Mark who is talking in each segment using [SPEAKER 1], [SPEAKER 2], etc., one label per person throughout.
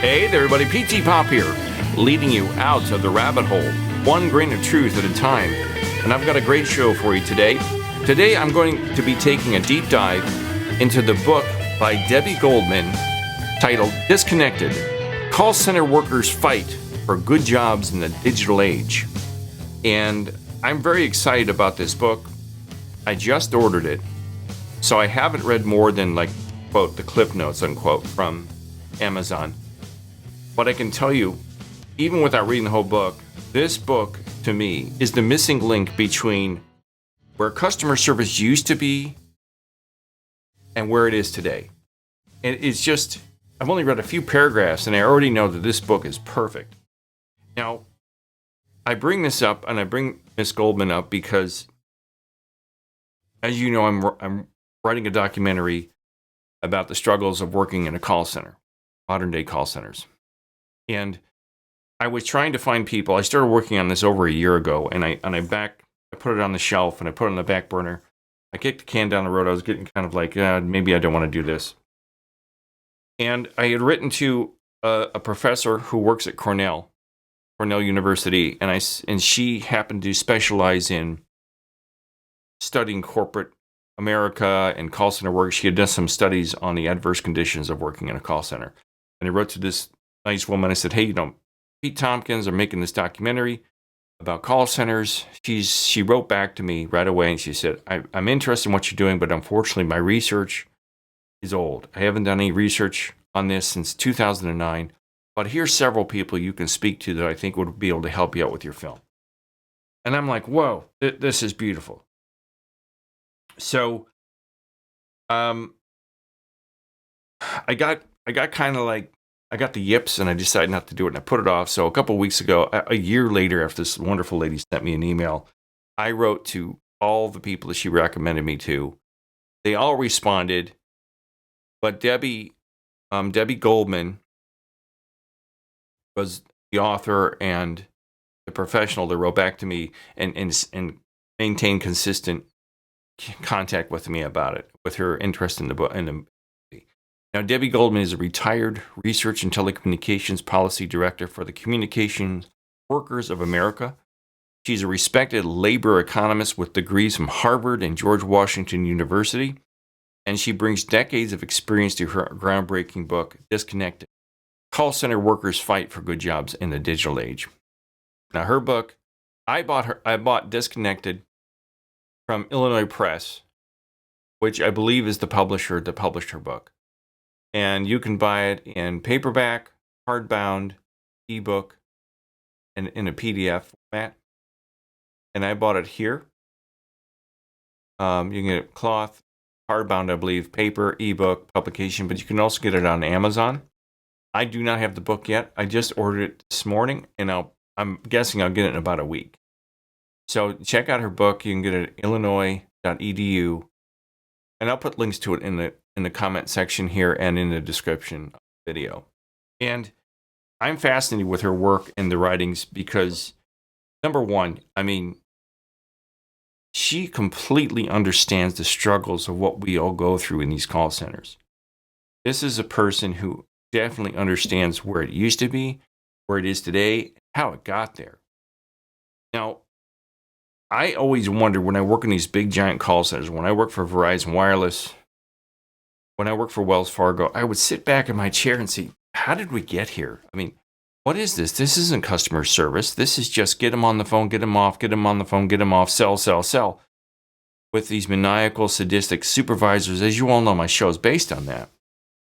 [SPEAKER 1] Hey there, everybody. PTPOP here, leading you out of the rabbit hole, one grain of truth at a time. And I've got a great show for you today. Today, I'm going to be taking a deep dive into the book by Debbie Goldman titled Disconnected: Call Center Workers Fight for Good Jobs in the Digital Age. And I'm very excited about this book. I just ordered it, so I haven't read more than, quote, the clip notes, unquote, from Amazon. But I can tell you, even without reading the whole book, this book, to me, is the missing link between where customer service used to be and where it is today. And it's just, I've only read a few paragraphs, and I already know that this book is perfect. Now, I bring this up, and I bring Miss Goldman up because, as you know, I'm writing a documentary about the struggles of working in a call center, modern-day call centers. And I was trying to find people. I started working on this over a year ago, and I put it on the shelf, and I put it on the back burner. I kicked the can down the road. I was getting kind of like, maybe I don't want to do this. And I had written to a professor who works at Cornell University, and she happened to specialize in studying corporate America and call center work. She had done some studies on the adverse conditions of working in a call center. And I wrote to this nice woman. I said, hey, Pete Tompkins are making this documentary about call centers. She wrote back to me right away, and she said, I'm interested in what you're doing, but unfortunately my research is old. I haven't done any research on this since 2009, but here's several people you can speak to that I think would be able to help you out with your film. And I'm like, whoa, this is beautiful. So I got kind of like, I got the yips, and I decided not to do it, and I put it off. So a couple of weeks ago, a year later, after this wonderful lady sent me an email, I wrote to all the people that she recommended me to. They all responded, but Debbie Goldman was the author and the professional that wrote back to me and maintained consistent contact with me about it, with her interest in the book. Now, Debbie Goldman is a retired research and telecommunications policy director for the Communications Workers of America. She's a respected labor economist with degrees from Harvard and George Washington University, and she brings decades of experience to her groundbreaking book, Disconnected: Call Center Workers Fight for Good Jobs in the Digital Age. Now, her book, I bought Disconnected from Illinois Press, which I believe is the publisher that published her book. And you can buy it in paperback, hardbound, ebook, and in a PDF format. And I bought it here. You can get it cloth, hardbound, I believe, paper, ebook, publication, but you can also get it on Amazon. I do not have the book yet. I just ordered it this morning, and I'm guessing I'll get it in about a week. So check out her book. You can get it at illinois.edu. And I'll put links to it in the comment section here and in the description of the video. And I'm fascinated with her work and the writings because, number one, she completely understands the struggles of what we all go through in these call centers. This is a person who definitely understands where it used to be, where it is today, how it got there. Now, I always wonder when I work in these big giant call centers, when I work for Verizon Wireless, when I work for Wells Fargo, I would sit back in my chair and see, how did we get here? What is this? This isn't customer service. This is just get them on the phone, get them off, get them on the phone, get them off, sell, sell, sell. With these maniacal, sadistic supervisors, as you all know, my show is based on that.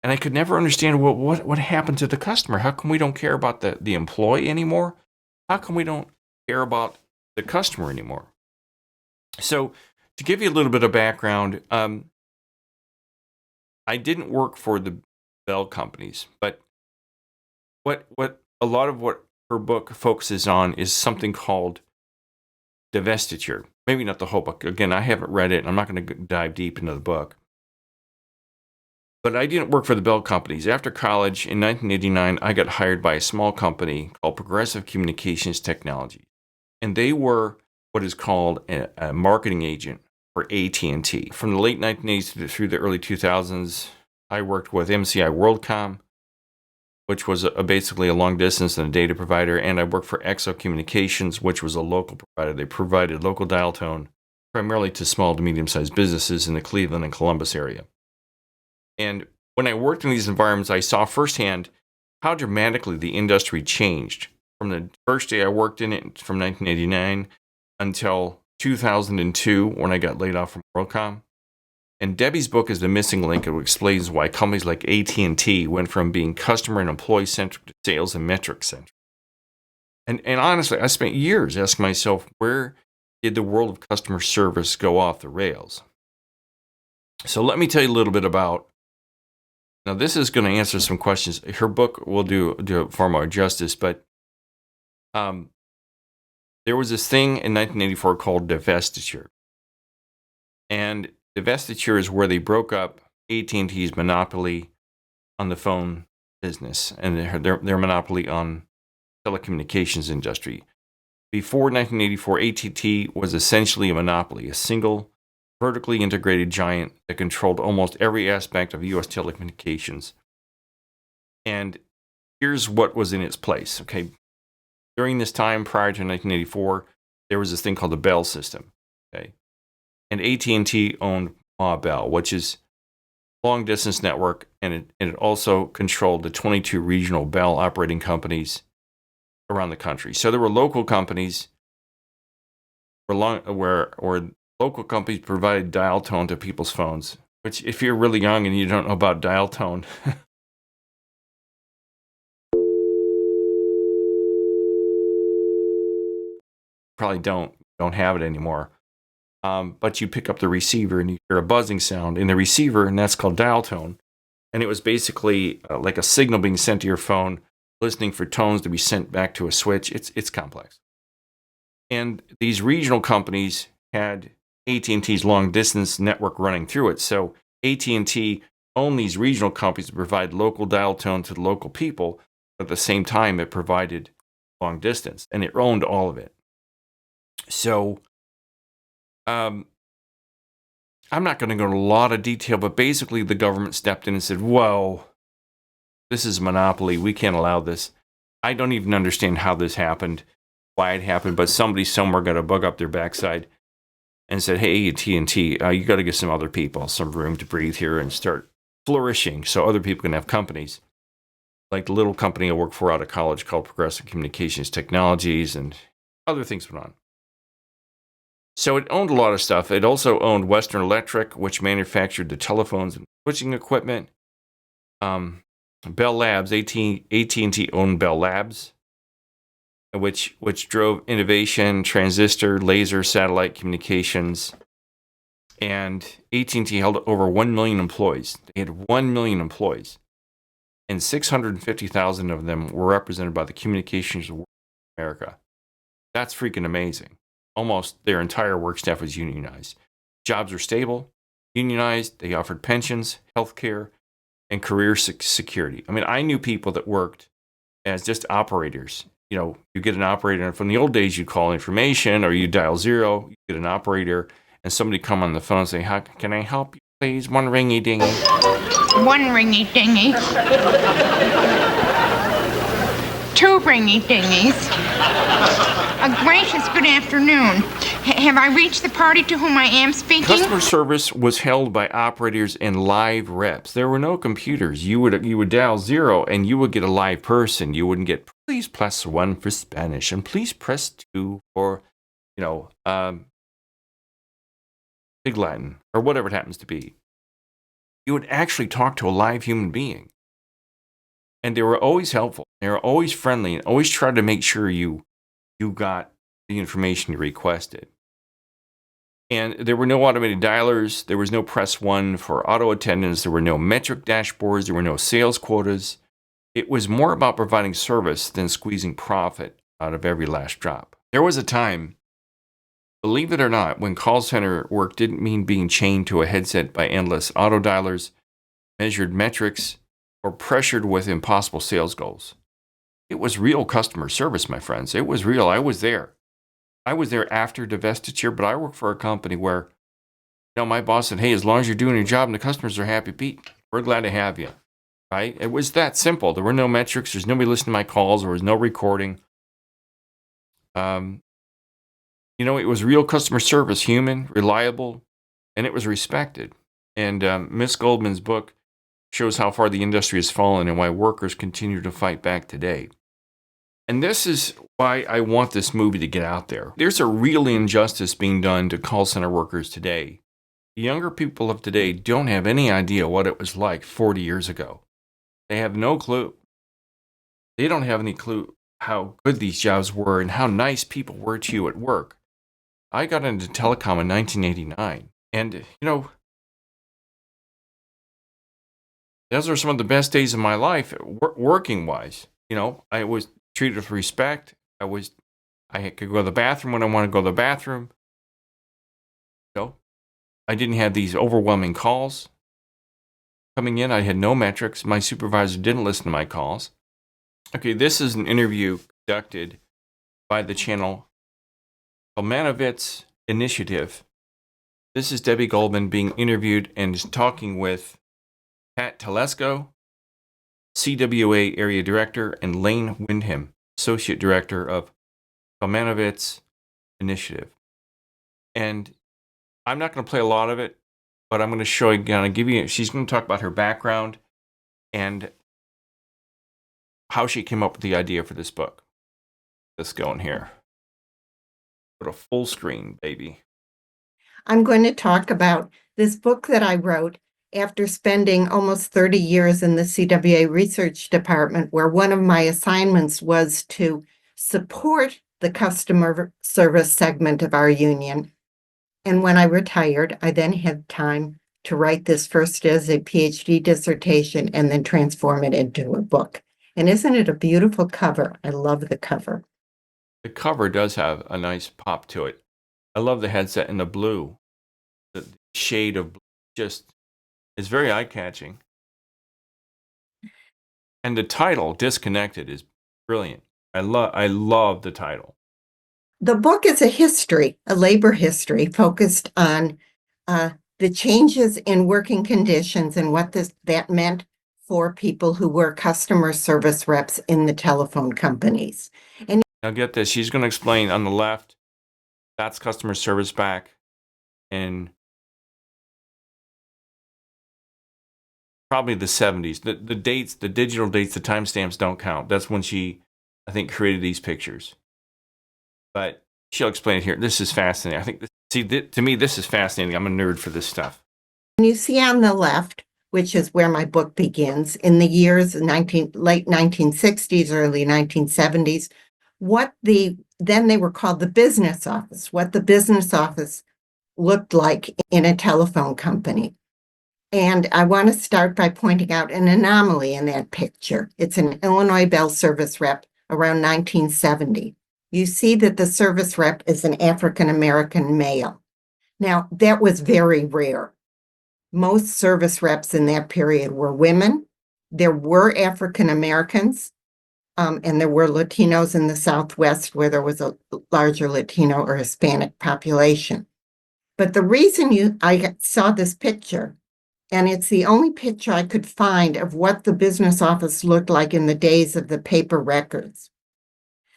[SPEAKER 1] And I could never understand what happened to the customer. How come we don't care about the employee anymore? How come we don't care about the customer anymore? So, to give you a little bit of background, I didn't work for the bell companies, but what a lot of what her book focuses on is something called divestiture. Maybe not the whole book. Again, I haven't read it, and I'm not going to dive deep into the book. But I didn't work for the bell companies. After college in 1989, I got hired by a small company called Progressive Communications Technology, and they were what is called a marketing agent for AT&T. From the late 1980s through the early 2000s, I worked with MCI WorldCom, which was basically a long distance and a data provider. And I worked for Exo Communications, which was a local provider. They provided local dial tone primarily to small to medium-sized businesses in the Cleveland and Columbus area. And when I worked in these environments, I saw firsthand how dramatically the industry changed from the first day I worked in it from 1989 until 2002 when I got laid off from WorldCom. And Debbie's book is The Missing Link. It explains why companies like AT&T went from being customer and employee-centric to sales and metric-centric. And honestly, I spent years asking myself, where did the world of customer service go off the rails? So let me tell you a little bit about. Now, this is going to answer some questions. Her book will do far more justice, but there was this thing in 1984 called divestiture. And divestiture is where they broke up AT&T's monopoly on the phone business and their monopoly on telecommunications industry. Before 1984, AT&T was essentially a monopoly, a single vertically integrated giant that controlled almost every aspect of U.S. telecommunications. And here's what was in its place. Okay, during this time prior to 1984, there was this thing called the Bell system. Okay, and AT&T owned Ma Bell, which is long distance network, and it also controlled the 22 regional Bell operating companies around the country. So there were local companies where local companies provided dial tone to people's phones, which if you're really young and you don't know about dial tone, probably don't have it anymore. But you pick up the receiver and you hear a buzzing sound in the receiver, and that's called dial tone. And it was basically like a signal being sent to your phone, listening for tones to be sent back to a switch. It's complex. And these regional companies had AT&T's long distance network running through it. So AT&T owned these regional companies to provide local dial tone to the local people. But at the same time, it provided long distance, and it owned all of it. So I'm not going to go into a lot of detail, but basically the government stepped in and said, whoa, this is a monopoly. We can't allow this. I don't even understand how this happened, why it happened, but somebody somewhere got a bug up their backside and said, hey, AT&T, you got to give some other people some room to breathe here and start flourishing so other people can have companies. Like the little company I worked for out of college called Progressive Communications Technologies, and other things went on. So it owned a lot of stuff. It also owned Western Electric, which manufactured the telephones and switching equipment. Bell Labs, AT&T owned Bell Labs, which drove innovation, transistor, laser, satellite communications. And AT&T held over 1 million employees. They had 1 million employees. And 650,000 of them were represented by the Communications World of America. That's freaking amazing. Almost their entire work staff was unionized. Jobs were stable, unionized. They offered pensions, health care, and career security. I mean, I knew people that worked as just operators. You know, you get an operator, and from the old days, you call information or you dial 0, you get an operator, and somebody come on the phone and say, how can I help you, please? One ringy dingy.
[SPEAKER 2] One ringy dingy. Two ringy dingies. A gracious good afternoon. Have I reached the party to whom I am speaking?
[SPEAKER 1] Customer service was held by operators and live reps. There were no computers. You would dial 0 and you would get a live person. You wouldn't get please press 1 for Spanish and please press 2 for, Big Latin or whatever it happens to be. You would actually talk to a live human being. And they were always helpful. They were always friendly and always tried to make sure you got the information you requested. And there were no automated dialers. There was no press 1 for auto attendance. There were no metric dashboards. There were no sales quotas. It was more about providing service than squeezing profit out of every last drop. There was a time, believe it or not, when call center work didn't mean being chained to a headset by endless auto dialers, measured metrics, or pressured with impossible sales goals. It was real customer service, my friends. It was real. I was there. I was there after divestiture, but I worked for a company where, my boss said, hey, as long as you're doing your job and the customers are happy, Pete, we're glad to have you. right? It was that simple. There were no metrics. There's nobody listening to my calls. There was no recording. It was real customer service, human, reliable, and it was respected. And Miss Goldman's book shows how far the industry has fallen and why workers continue to fight back today. And this is why I want this movie to get out there. There's a real injustice being done to call center workers today. The younger people of today don't have any idea what it was like 40 years ago. They have no clue. They don't have any clue how good these jobs were and how nice people were to you at work. I got into telecom in 1989, and, those are some of the best days of my life, working-wise. I was treated with respect. I could go to the bathroom when I wanted to go to the bathroom. I didn't have these overwhelming calls coming in. I had no metrics. My supervisor didn't listen to my calls. Okay, this is an interview conducted by the channel Kalmanovitz Initiative. This is Debbie Goldman being interviewed and is talking with Pat Telesco, CWA Area Director, and Lane Windham, Associate Director of Kalmanovitz Initiative. And I'm not going to play a lot of it, but I'm going to show you, she's going to talk about her background and how she came up with the idea for this book. Let's go in here. Go to full screen, baby.
[SPEAKER 3] I'm going to talk about this book that I wrote after spending almost 30 years in the CWA research department, where one of my assignments was to support the customer service segment of our union. And when I retired, I then had time to write this first as a PhD dissertation and then transform it into a book. And isn't it a beautiful cover? I love the cover.
[SPEAKER 1] The cover does have a nice pop to it. I love the headset in the blue. The shade of blue just is very eye-catching. And the title, Disconnected, is brilliant. I love the title.
[SPEAKER 3] The book is a labor history focused on the changes in working conditions and what that meant for people who were customer service reps in the telephone companies. And
[SPEAKER 1] now get this, she's going to explain on the left, that's customer service back in probably the 70s. The dates, the digital dates, the timestamps don't count. That's when she, I think, created these pictures. But she'll explain it here. This is fascinating. To me, this is fascinating. I'm a nerd for this stuff.
[SPEAKER 3] You see on the left, which is where my book begins, in the years late 1960s, early 1970s, then they were called the business office, what the business office looked like in a telephone company. And I want to start by pointing out an anomaly in that picture. It's an Illinois Bell service rep around 1970. You see that the service rep is an African-American male. Now, that was very rare. Most service reps in that period were women. There were African-Americans, and there were Latinos in the Southwest where there was a larger Latino or Hispanic population. But the reason I saw this picture, and it's the only picture I could find of what the business office looked like in the days of the paper records.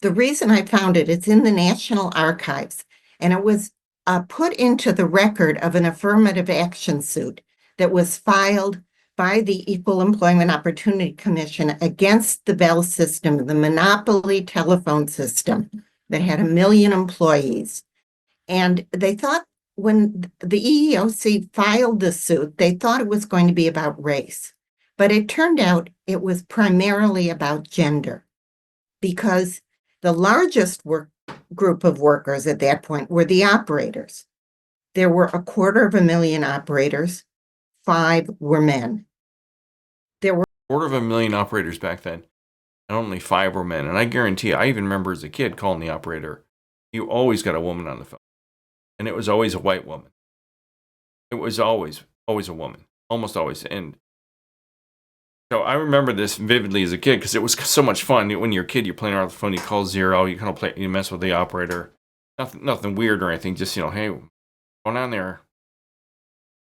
[SPEAKER 3] The reason I found it's in the National Archives, and it was put into the record of an affirmative action suit that was filed by the Equal Employment Opportunity Commission against the Bell system, the monopoly telephone system that had 1 million employees. And they thought when the EEOC filed the suit, they thought it was going to be about race. But it turned out it was primarily about gender, because the largest group of workers at that point were the operators. There were 250,000 operators. 5 were men. There were
[SPEAKER 1] 250,000 operators back then, and only 5 were men. And I guarantee you, I even remember as a kid calling the operator, you always got a woman on the phone. And it was always a white woman. It was always a woman, almost always. And so I remember this vividly as a kid because it was so much fun. When you're a kid, you're playing around with the phone, you call 0, you kind of play, you mess with the operator. Nothing weird or anything, just, hey, what's going on there?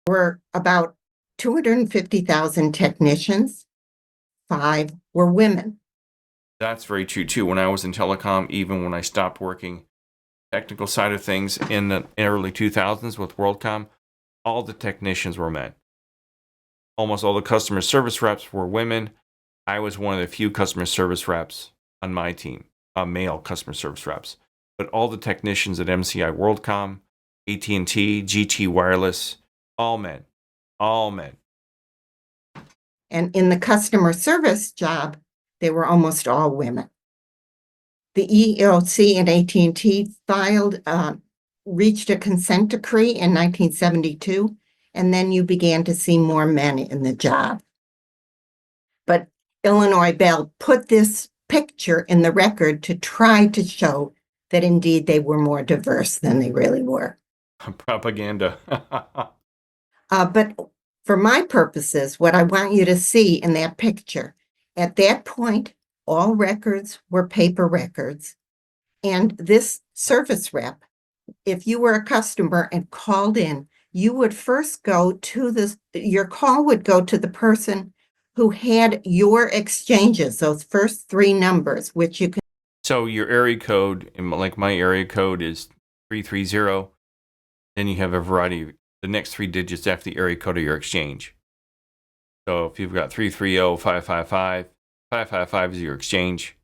[SPEAKER 3] There were about 250,000 technicians 5 were women.
[SPEAKER 1] That's very true too. When I was in telecom, even when I stopped working technical side of things in the early 2000s with WorldCom, all the technicians were men. Almost all the customer service reps were women. I was one of the few customer service reps on my team, male customer service reps. But all the technicians at MCI WorldCom, AT&T, GT Wireless, all men. All men.
[SPEAKER 3] And in the customer service job, they were almost all women. The EEOC and AT&T reached a consent decree in 1972, and then you began to see more men in the job. But Illinois Bell put this picture in the record to try to show that indeed they were more diverse than they really were.
[SPEAKER 1] Propaganda.
[SPEAKER 3] But for my purposes, what I want you to see in that picture, at that point, all records were paper records. And this service rep, if you were a customer and called in, you would first go to your call would go to the person who had your exchanges, those first 3 numbers, which you can.
[SPEAKER 1] So your area code, like my area code is 330. Then you have a variety of the next 3 digits after the area code of your exchange. So if you've got 330, 555, 555 is your exchange.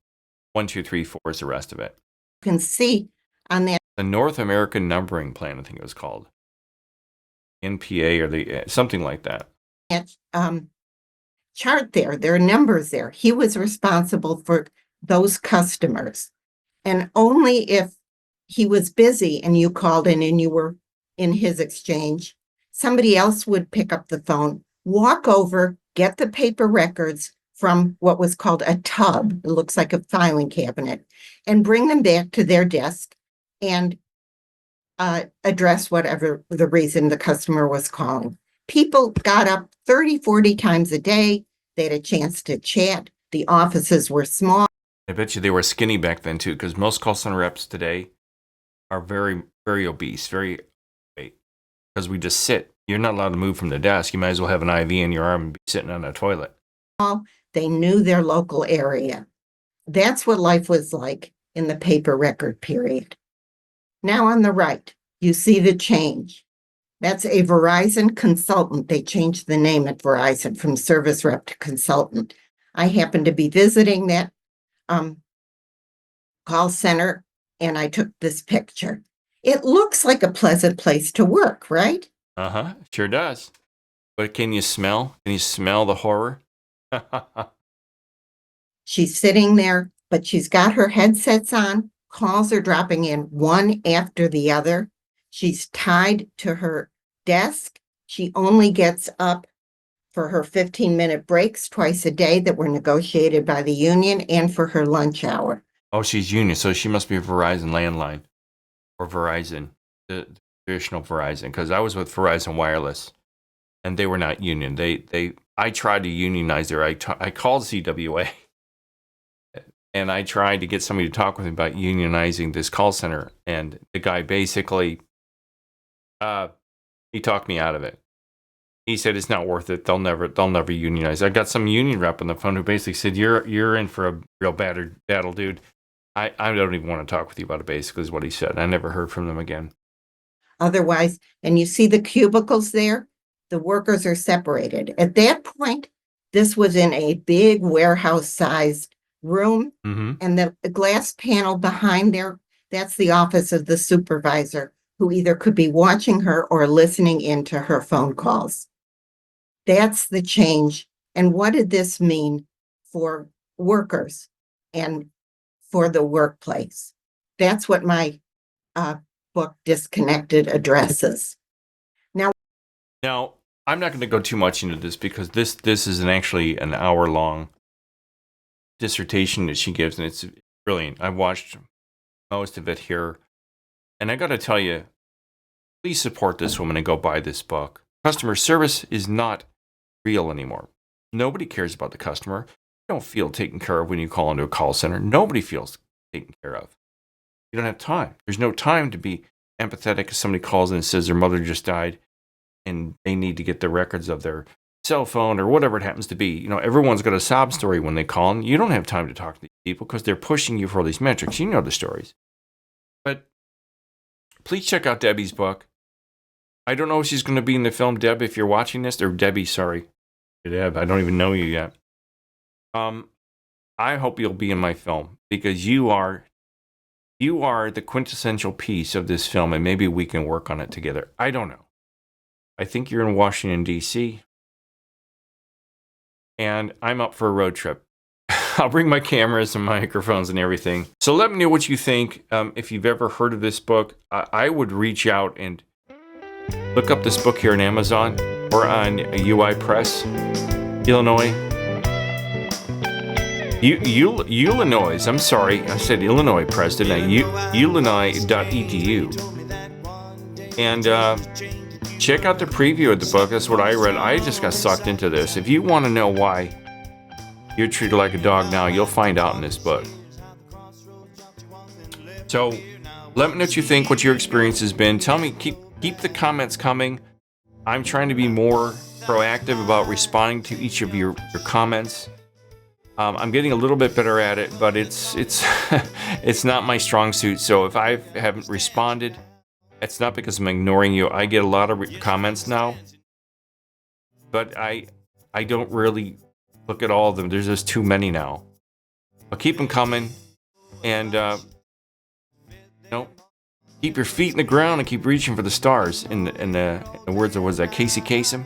[SPEAKER 1] 1, 2, 3, 4 is the rest of it.
[SPEAKER 3] You can see on that.
[SPEAKER 1] The North American Numbering Plan, I think it was called. NPA or something like that.
[SPEAKER 3] Chart there are numbers there. He was responsible for those customers. And only if he was busy and you called in and you were in his exchange, somebody else would pick up the phone, walk over, get the paper records from what was called a tub, it looks like a filing cabinet, and bring them back to their desk and address whatever the reason the customer was calling. People got up 30, 40 times a day. They had a chance to chat. The offices were small.
[SPEAKER 1] I bet you they were skinny back then too, because most call center reps today are very, very obese, very, because we just sit. You're not allowed to move from the desk. You might as well have an IV in your arm and be sitting on a toilet.
[SPEAKER 3] They knew their local area. That's what life was like in the paper record period. Now on the right, you see the change. That's a Verizon consultant. They changed the name at Verizon from service rep to consultant. I happened to be visiting that call center, and I took this picture. It looks like a pleasant place to work, right?
[SPEAKER 1] Sure does. But can you smell? Can you smell the horror?
[SPEAKER 3] She's sitting there, but she's got her headsets on. Calls are dropping in one after the other. She's tied to her desk. She only gets up for her 15-minute breaks twice a day that were negotiated by the union and for her lunch hour.
[SPEAKER 1] Oh, she's union, so she must be a Verizon landline or Verizon, the traditional Verizon, because I was with Verizon Wireless and they were not union. I tried to unionize there. I called CWA and I tried to get somebody to talk with me about unionizing this call center, and the guy basically he talked me out of it. He said it's not worth it. They'll never unionize. I got some union rep on the phone who basically said, You're in for a real battle, dude. I don't even want to talk with you about it, basically, is what he said. I never heard from them again.
[SPEAKER 3] Otherwise, and you see the cubicles there, the workers are separated. At that point, this was in a big warehouse-sized room, and the glass panel behind there, that's the office of the supervisor, who either could be watching her or listening into her phone calls. That's the change. And what did this mean for workers and for the workplace? That's what my book Disconnected addresses. Now,
[SPEAKER 1] I'm not going to go too much into this because this is actually an hour-long dissertation that she gives, and it's brilliant. I've watched most of it here. And I got to tell you, please support this woman and go buy this book. Customer service is not real anymore. Nobody cares about the customer. You don't feel taken care of when you call into a call center. Nobody feels taken care of. You don't have time. There's no time to be empathetic if somebody calls in and says their mother just died and they need to get the records of their cell phone or whatever it happens to be. You know, everyone's got a sob story when they call, and you don't have time to talk to these people because they're pushing you for all these metrics. You know the stories. But please check out Debbie's book. I don't know if she's going to be in the film, Deb, if you're watching this, or Debbie, sorry. Deb, I don't even know you yet. I hope you'll be in my film because you are the quintessential piece of this film, and maybe we can work on it together. I don't know. I think you're in Washington, D.C., and I'm up for a road trip. I'll bring my cameras and microphones and everything. So let me know what you think. If you've ever heard of this book, I would reach out and look up this book here on Amazon or on UI Press, Illinois. Illinois, I'm sorry, I said Illinois Press, didn't I? Illinois.edu. And check out the preview of the book. That's what I read. I just got sucked into this. If you want to know why you're treated like a dog now, you'll find out in this book. So let me know what you think, what your experience has been. Tell me, keep the comments coming. I'm trying to be more proactive about responding to each of your comments. I'm getting a little bit better at it, but it's it's not my strong suit. So if I haven't responded, it's not because I'm ignoring you. I get a lot of comments now, but I don't really look at all of them. There's just too many now. But keep them coming, and keep your feet in the ground and keep reaching for the stars. In the words of, was that Casey Kasem?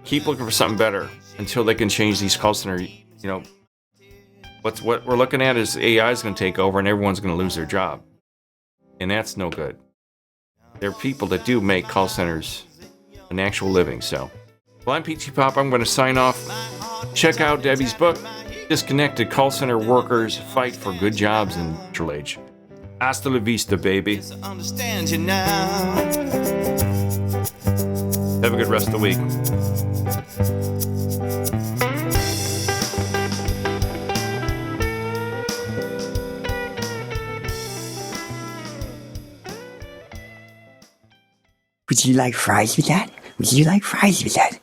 [SPEAKER 1] Keep looking for something better until they can change these call center. What we're looking at is AI is going to take over and everyone's going to lose their job, and that's no good. There are people that do make call centers an actual living. So, well, I'm PTPOP. I'm going to sign off. Check out Debbie's book, Disconnected: Call Center Workers Fight for Good Jobs in Digital Age. Hasta la vista, baby.
[SPEAKER 4] Understand you now.
[SPEAKER 1] Have a good rest of the week.
[SPEAKER 4] Would you like fries with that? Would you like fries with that?